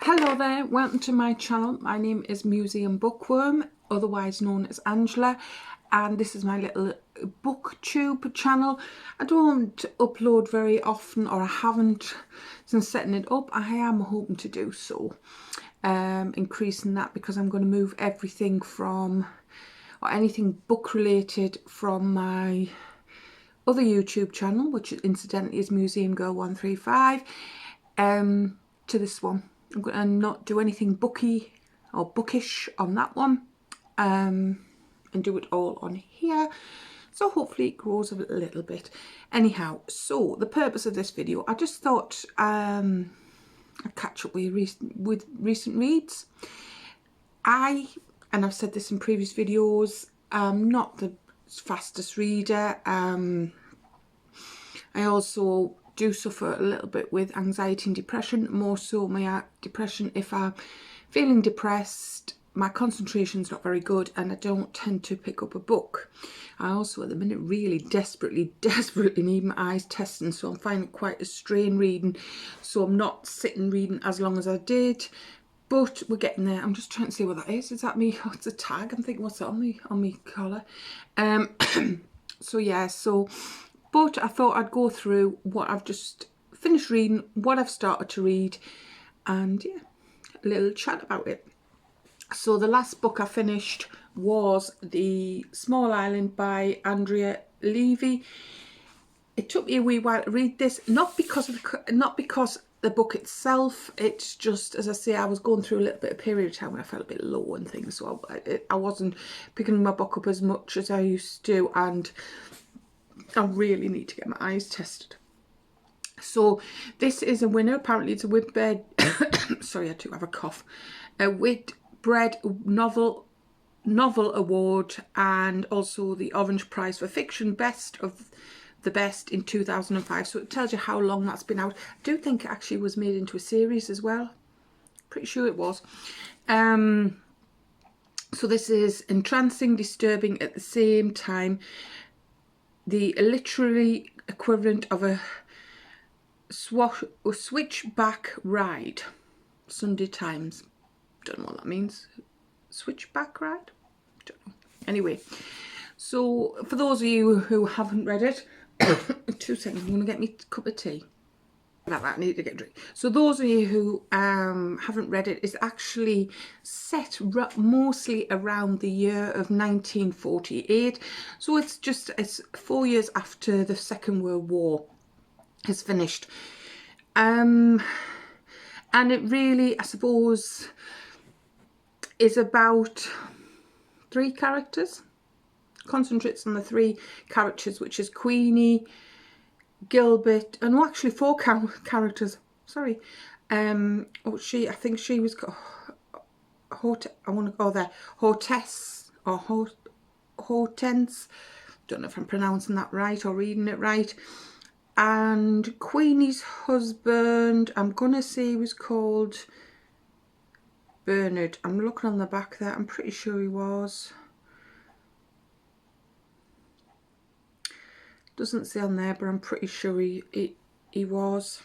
Hello there, welcome to my channel. My name is Museum Bookworm, otherwise known as Angela, and this is my little booktube channel. I don't upload very often, or I haven't since setting it up. I am hoping to do so, increasing that, because I'm going to move everything from, or anything book related, from my other YouTube channel, which incidentally is MUSEUMGIRL135, to this one. I'm going to not do anything booky or bookish on that one, and do it all on here. So hopefully it grows a little bit. Anyhow, so the purpose of this video, I just thought I'd catch up with recent reads. And I've said this in previous videos, I'm not the fastest reader. I also do suffer a little bit with anxiety and depression, more so my depression. If I'm feeling depressed, my concentration's not very good and I don't tend to pick up a book. I also at the minute really desperately need my eyes testing, so I'm finding it quite a strain reading, so I'm not sitting reading as long as I did, but we're getting there. I'm just trying to see what that is. Is that me? Oh, it's a tag. I'm thinking, what's that on me collar? So yeah, but I thought I'd go through what I've just finished reading, what I've started to read, and yeah, a little chat about it. So the last book I finished was The Small Island by Andrea Levy. It took me a wee while to read this, not because the book itself. It's just, as I say, I was going through a little bit of period of time when I felt a bit low and things, so I wasn't picking my book up as much as I used to, and I really need to get my eyes tested. So this is a winner. Apparently it's a Whitbread sorry, I do have a cough. A Whitbread novel award, and also the Orange Prize for Fiction Best of the Best in 2005. So it tells you how long that's been out. I do think it actually was made into a series as well. Pretty sure it was. So this is entrancing, disturbing at the same time. The literary equivalent of a switchback ride. Sunday Times. Don't know what that means. Switchback ride? Don't know. Anyway, so for those of you who haven't read it, 2 seconds, I'm going to get me a cup of tea. About that, I need to get a drink. So those of you who haven't read it, it's actually set mostly around the year of 1948. So it's 4 years after the Second World War has finished. And it really, I suppose, is about 3 characters. Concentrates on the 3 characters, which is Queenie, Gilbert, and actually 4 characters. Sorry. I think she was Hortense or Hortense. Don't know if I'm pronouncing that right or reading it right. And Queenie's husband, I'm gonna say he was called Bernard. I'm looking on the back there. I'm pretty sure he was. Doesn't say on there, but I'm pretty sure he was.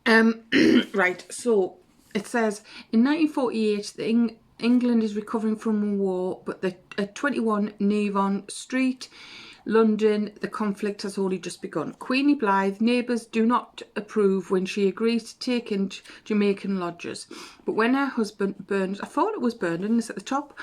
Right, so it says in 1948 England is recovering from a war, but at 21 Navon Street, London, the conflict has only just begun. Queenie Blythe neighbours do not approve when she agrees to take in Jamaican lodgers, but when her husband Bernard, I thought it was Bernard, and it's at the top,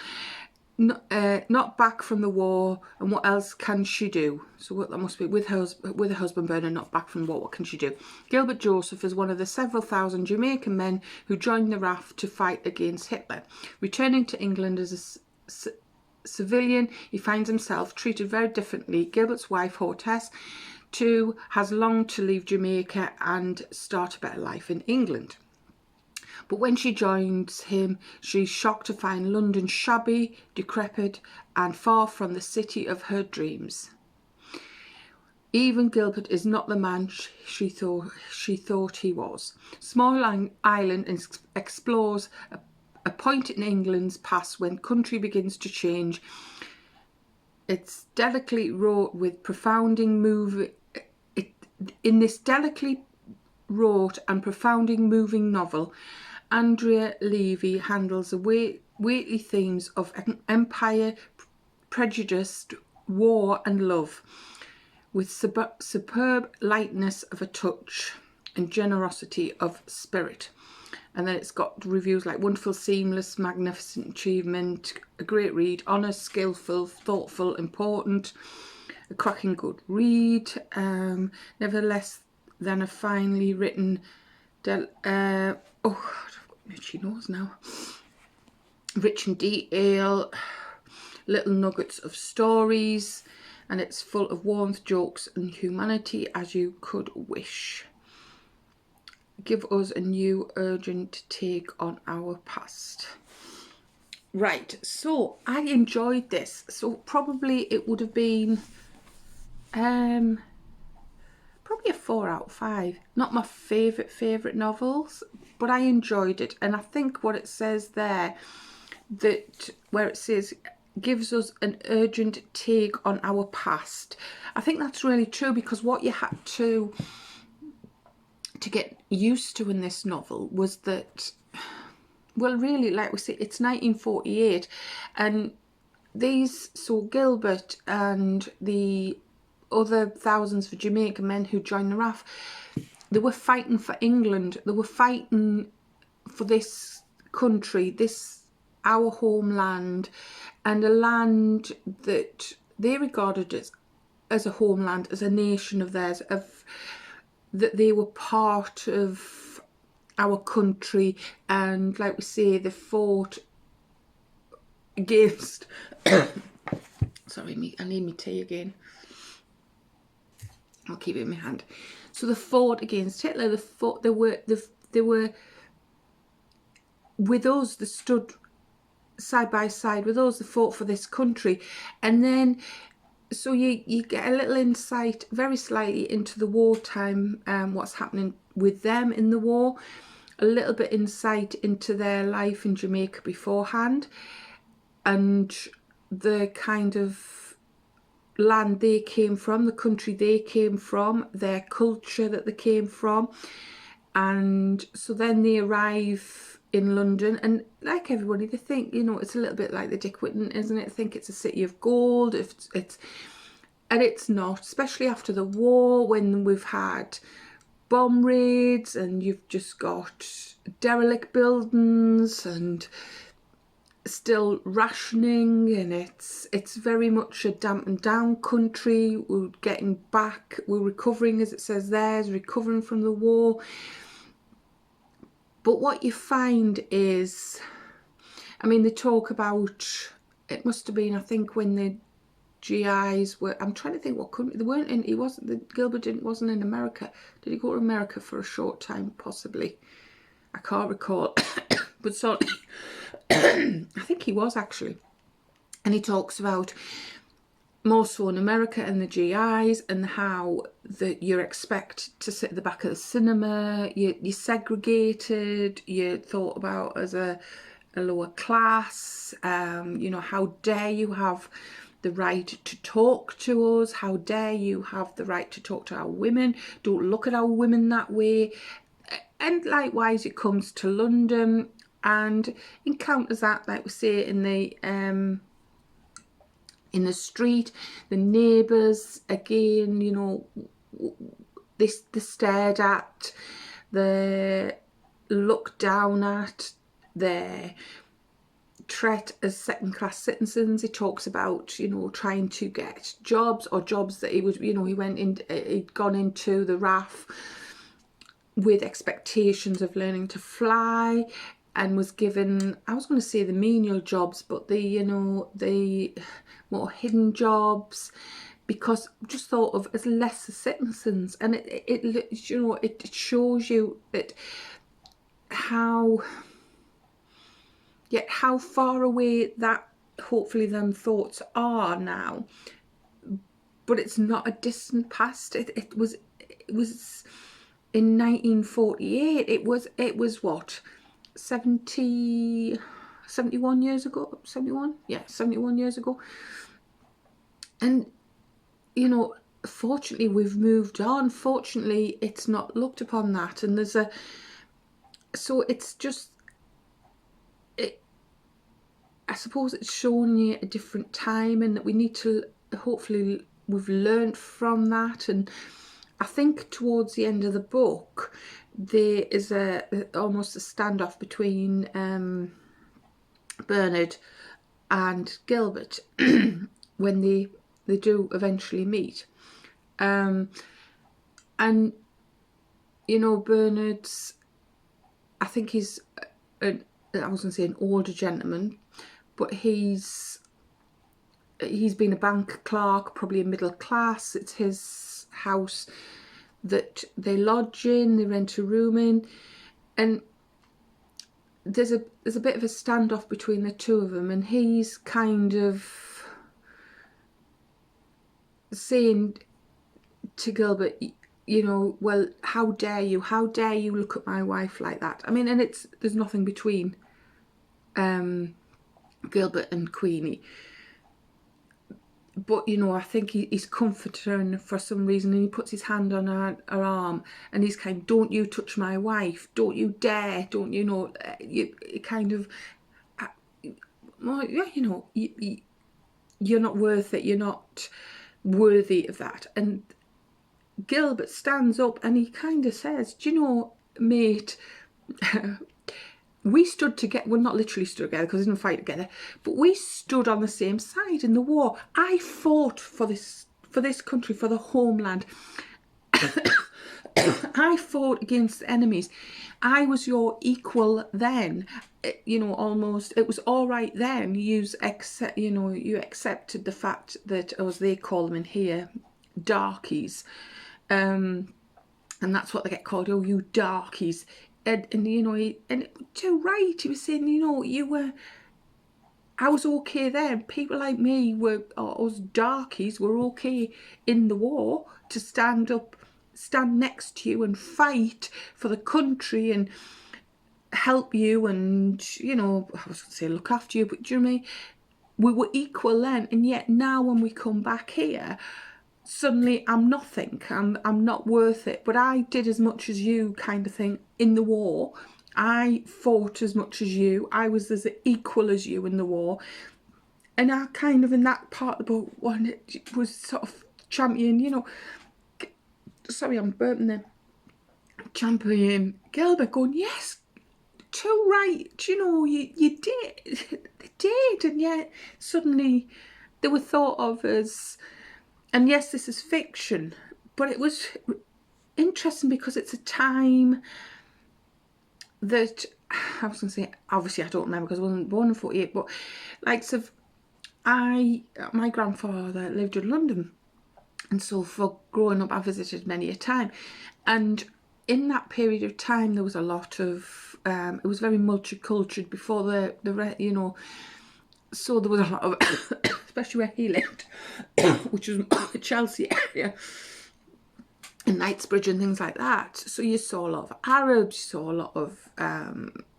not back from the war, and what else can she do? So what that must be with her husband Bernard not back from the war, what can she do? Gilbert Joseph is one of the several thousand Jamaican men who joined the RAF to fight against Hitler. Returning to England as a civilian, he finds himself treated very differently. Gilbert's wife Hortense too has longed to leave Jamaica and start a better life in England. But when she joins him, she's shocked to find London shabby, decrepit, and far from the city of her dreams. Even Gilbert is not the man she thought he was. Small Island explores a point in England's past when country begins to change. It's delicately wrought with profounding moving. In this delicately wrote and profoundly moving novel, Andrea Levy handles the weighty themes of empire, prejudice, war and love with superb lightness of a touch and generosity of spirit. And then it's got reviews like wonderful, seamless, magnificent achievement, a great read, honest, skillful, thoughtful, important, a cracking good read, never less than a finely written, oh God, I've got itchy nose now, rich in detail, little nuggets of stories, and it's full of warmth, jokes and humanity as you could wish. Give us a new urgent take on our past. Right, so I enjoyed this. So probably it would have been probably a 4 out of 5. Not my favourite novels, but I enjoyed it. And I think what it says there, that where it says gives us an urgent take on our past, I think that's really true, because what you had to get used to in this novel was that, well, really, like we say, it's 1948, and these, so Gilbert and the other thousands of Jamaican men who joined the RAF, they were fighting for England. They were fighting for this country, this, our homeland, and a land that they regarded as a homeland, as a nation of theirs, of that they were part of our country. And like we say, they fought against sorry, I need my tea again. I'll keep it in my hand. So they fought against Hitler. They were with us. They stood side by side with us. They fought for this country. And then so you get a little insight, very slightly, into the wartime, what's happening with them in the war, a little bit insight into their life in Jamaica beforehand, and the kind of land they came from, the country they came from, their culture that they came from. And so then they arrive in London, and like everybody, they think, you know, it's a little bit like the Dick Whitton, isn't it? They think it's a city of gold. And it's not, especially after the war, when we've had bomb raids and you've just got derelict buildings and still rationing, and it's very much a dampened down country. We're getting back, we're recovering, as it says there, is recovering from the war. But what you find is, I mean, they talk about, it must have been, I think, when the GIs were, I'm trying to think what country, they weren't in, he wasn't, Gilbert wasn't in America. Did he go to America for a short time, possibly? I can't recall. But so, I think he was, actually. And he talks about more so in America and the GIs, and how that you're expected to sit at the back of the cinema, you're segregated, you're thought about as a lower class, you know, how dare you have the right to talk to us, how dare you have the right to talk to our women, don't look at our women that way. And likewise it comes to London and encounters that, like we say, in the street, the neighbours, again, you know, they're stared at, they're looked down at, they're treated as second-class citizens. He talks about, you know, trying to get jobs, or jobs that he would, you know, he'd gone into the RAF with expectations of learning to fly, and was given, I was going to say the menial jobs, but the, you know, the more hidden jobs, because just thought of as lesser citizens. And it you know, it shows you that how far away that hopefully them thoughts are now. But it's not a distant past. It was in 1948. It was what, 71 years ago, 71? Yeah, 71 years ago. And, you know, fortunately we've moved on. Fortunately it's not looked upon that, and there's a, so it's just, I suppose it's showing you a different time, and that we need to, hopefully we've learned from that. And I think towards the end of the book there is almost a standoff between Bernard and Gilbert when they do eventually meet, and you know, Bernard's, I think he's I was going to say an older gentleman, but he's been a bank clerk, probably a middle class. It's his house that they lodge in, they rent a room in, and there's a bit of a standoff between the two of them, and he's kind of saying to Gilbert, you know, well, how dare you look at my wife like that. I mean, and there's nothing between Gilbert and Queenie, but you know, I think he's comforting her for some reason, and he puts his hand on her arm, and he's kind of, don't you touch my wife, don't you dare, don't you know, you kind of, well, yeah, you know, you're not worth it, you're not worthy of that. And Gilbert stands up and he kind of says, do you know, mate, we stood together, well, not literally stood together because we didn't fight together, but we stood on the same side in the war. I fought for this country, for the homeland. I fought against enemies. I was your equal then, you know, almost. It was all right then. You accepted the fact that, as they call them in here, darkies, and that's what they get called. Oh, you darkies. And you know, and too right, he was saying, you know, I was okay then. People like me or us darkies were okay in the war to stand next to you and fight for the country and help you, and you know, I was going to say look after you, but do you know what I mean? We were equal then, and yet now when we come back here, suddenly I'm nothing, I'm not worth it. But I did as much as you, kind of thing, in the war. I fought as much as you. I was as equal as you in the war. And I kind of, in that part of the book, was sort of champion, you know, sorry, I'm burping there, champion Gilbert, going, yes, too right, you know, you did, they did. And yet suddenly they were thought of as, and yes, this is fiction, but it was interesting because it's a time that, I was going to say, obviously I don't remember because I wasn't born in 48, but like, so my grandfather lived in London, and so for growing up I visited many a time, and in that period of time there was a lot of, it was very multicultural before the you know, so there was a lot of, especially where he lived, which was the Chelsea area and Knightsbridge and things like that. So you saw a lot of Arabs, you saw a lot of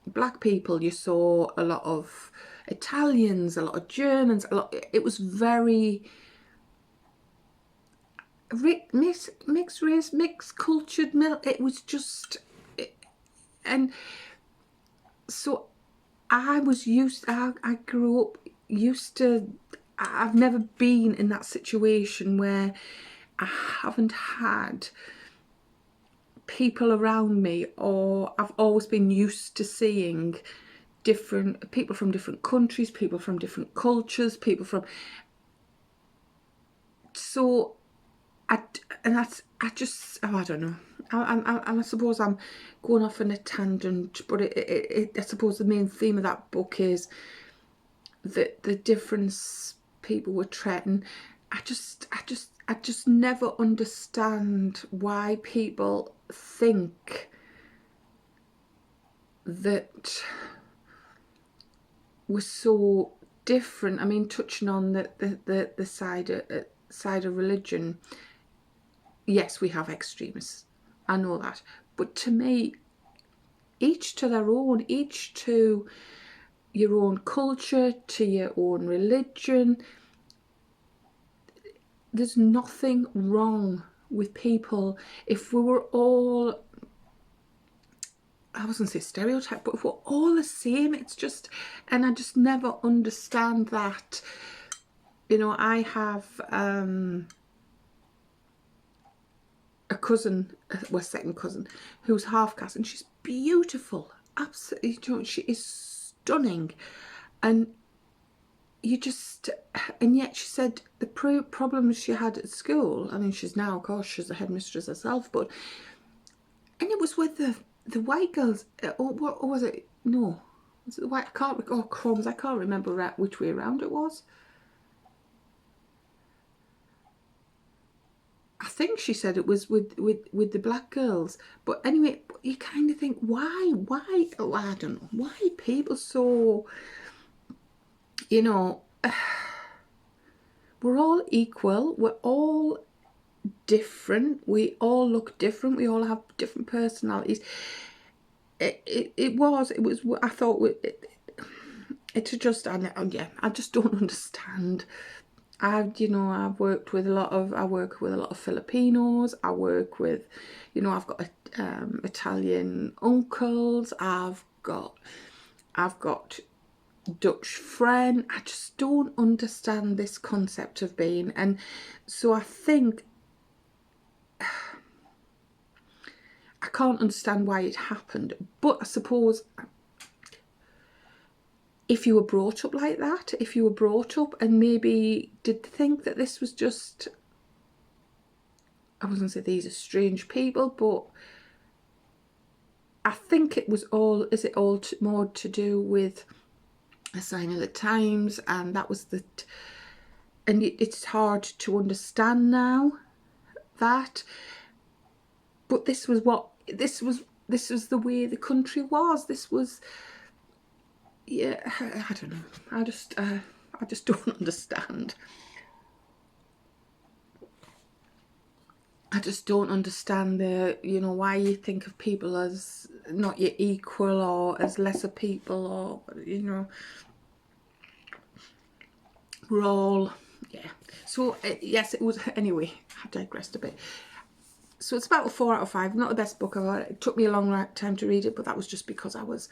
black people, you saw a lot of Italians, a lot of Germans, it was very mixed race, mixed cultured, it was just, and so I grew up used to, I've never been in that situation where I haven't had people around me, or I've always been used to seeing different people from different countries, people from different cultures, people from, so I don't know. I suppose I'm going off on a tangent, but I suppose the main theme of that book is that the difference people were treating. I just never understand why people think that we're so different. I mean, touching on the side of religion, yes, we have extremists, I know that, but to me, each to their own, each to your own culture, to your own religion. there's nothing wrong with people. If we were all, I wasn't say stereotype, but if we're all the same, it's just, and I just never understand that. You know, I have a cousin, well, second cousin, who's half caste, and she's beautiful, absolutely, you know, she is stunning, and you just, and yet she said the problems she had at school, I mean, she's now, of course, she's a headmistress herself, but, and it was with the white girls, or what, or was it, no, was it the white, I can't, oh crumbs, I can't remember which way around it was. I think she said it was with the black girls, but anyway, you kind of think, why, oh, I don't know, why people so, you know, we're all equal, we're all different, we all look different, we all have different personalities. It was, I thought, it's just, yeah, I just don't understand. You know, I've worked with a lot of, I work with a lot of Filipinos, I work with, you know, I've got Italian uncles, I've got Dutch friend. I just don't understand this concept of being, and so I think I can't understand why it happened, but I suppose if you were brought up like that, if you were brought up and maybe did think that this was just, I wasn't say these are strange people, but I think it was all, is it all more to do with a sign of the times, and that was the, and it's hard to understand now that, but this was what, this was the way the country was, this was, yeah, I don't know. I just don't understand. I just don't understand the, you know, why you think of people as not your equal or as lesser people, or, you know, we're all, yeah. So yes, it was, anyway, I digressed a bit. So it's about a 4 out of 5. Not the best book I've read. It took me a long time to read it, but that was just because I was,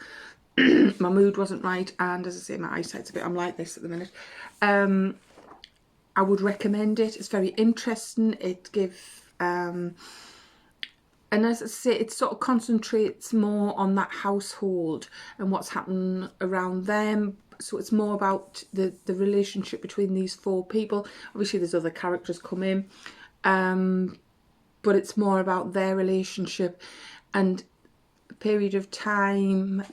my mood wasn't right, and as I say, my eyesight's a bit, I'm like this at the minute. I would recommend it. It's very interesting. It gives, and as I say, it sort of concentrates more on that household and what's happening around them. So it's more about the relationship between these 4 people. Obviously there's other characters come in, but it's more about their relationship and a period of time.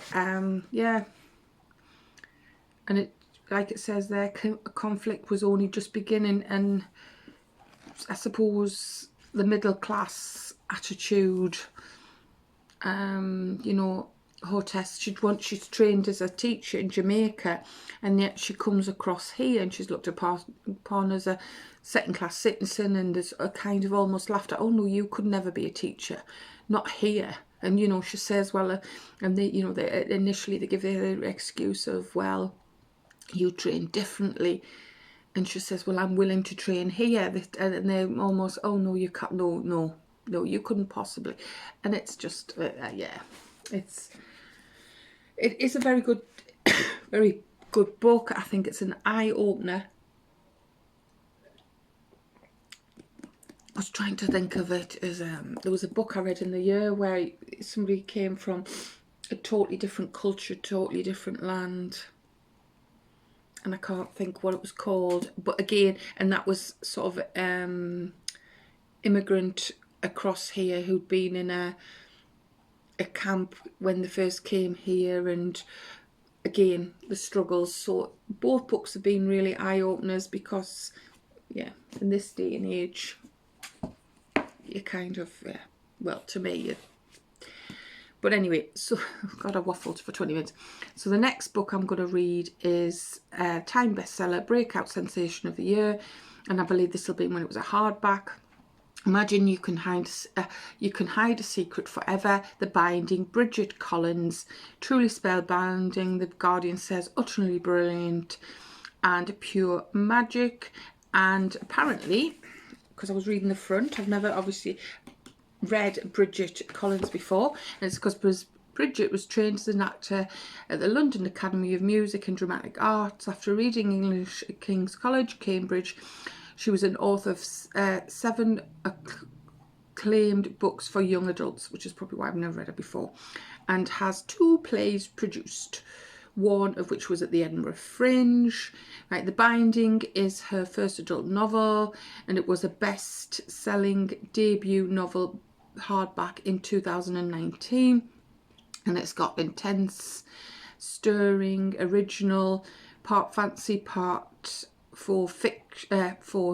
Yeah, and it, like it says there, conflict was only just beginning, and I suppose the middle class attitude, you know, hostess, she's trained as a teacher in Jamaica, and yet she comes across here and she's looked upon as a second-class citizen, and there's a kind of almost laughed at, oh no, you could never be a teacher, not here. And you know, she says, well, and they, you know, initially they give the excuse of, well, you train differently, and she says, well, I'm willing to train here, and they're almost, oh no, you can't, no, you couldn't possibly. And it's just, yeah, it is a very good very good book. I think it's an eye-opener. I was trying to think of it as, there was a book I read in the year where somebody came from a totally different culture, totally different land, and I can't think what it was called, but again, and that was sort of immigrant across here who'd been in a camp when they first came here, and again the struggles. So both books have been really eye-openers, because yeah, in this day and age, you kind of, well, to me, but anyway, so God, I waffled for 20 minutes. So the next book I'm going to read is Time bestseller, breakout sensation of the year, and I believe this will be when it was a hardback. Imagine you can hide a secret forever. The Binding, Bridget Collins. Truly spellbinding, the Guardian says, utterly brilliant and pure magic. And apparently because I was reading the front. I've never obviously read Bridget Collins before, and it's because Bridget was trained as an actor at the London Academy of Music and Dramatic Arts. After reading English at King's College, Cambridge, she was an author of 7 acclaimed books for young adults, which is probably why I've never read it before, and has 2 plays produced, one of which was at the Edinburgh Fringe. Right, The Binding is her first adult novel, and it was a best-selling debut novel hardback in 2019, and it's got intense, stirring, original, part fancy, part for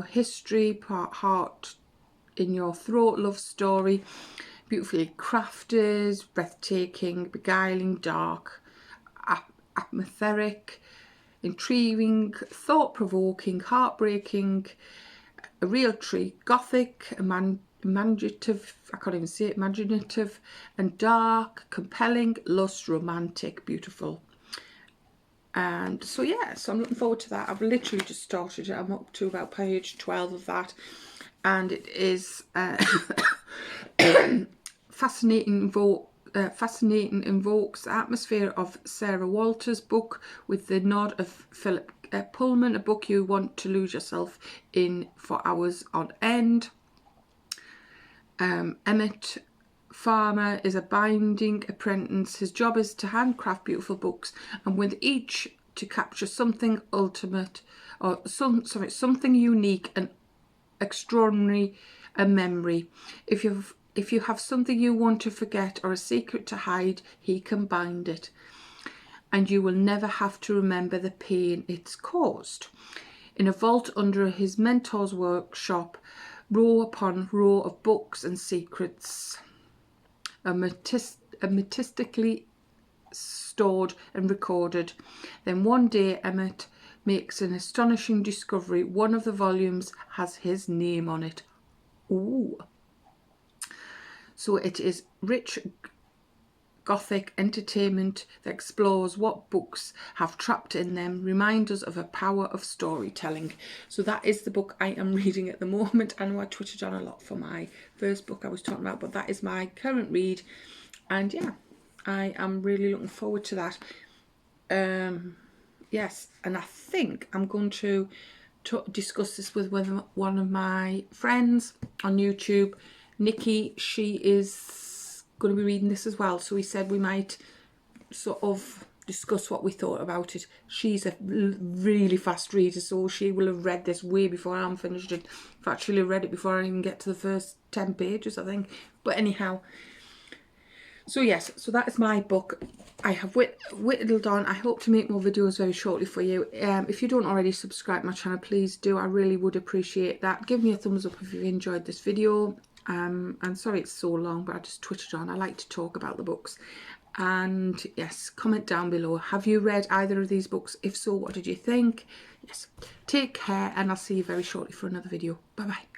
history, part heart in your throat love story, beautifully crafted, breathtaking, beguiling, dark, atmospheric, intriguing, thought-provoking, heartbreaking, a real treat, gothic, imaginative, I can't even say it, imaginative and dark, compelling, lust, romantic, beautiful. And so yeah, so I'm looking forward to that. I've literally just started it. I'm up to about page 12 of that, and it is fascinating, invokes the atmosphere of Sarah Walter's book with the nod of Philip Pullman, a book you want to lose yourself in for hours on end. Emmett Farmer is a binding apprentice. His job is to handcraft beautiful books, and with each to capture something ultimate, or something unique and extraordinary, a memory. If you have something you want to forget or a secret to hide, he can bind it, and you will never have to remember the pain it's caused. In a vault under his mentor's workshop, row upon row of books and secrets are meticulously stored and recorded. Then one day Emmett makes an astonishing discovery. One of the volumes has his name on it. Ooh. So it is rich gothic entertainment that explores what books have trapped in them, reminders of a power of storytelling. So that is the book I am reading at the moment. I know I twittered on a lot for my first book I was talking about, but that is my current read, and yeah, I am really looking forward to that. Yes, and I think I'm going to discuss this with one of my friends on YouTube, Nikki. She is going to be reading this as well, so we said we might sort of discuss what we thought about it. She's a really fast reader, so she will have read this way before I'm finished it. In fact, she'll have read it before I even get to the first 10 pages, I think. But anyhow, so yes, so that is my book. I have whittled on. I hope to make more videos very shortly for you. If you don't already subscribe to my channel, please do. I really would appreciate that. Give me a thumbs up if you enjoyed this video. I'm sorry it's so long, but I just twittered on. I like to talk about the books. And yes, comment down below. Have you read either of these books? If so, what did you think? Yes, take care, and I'll see you very shortly for another video. Bye bye.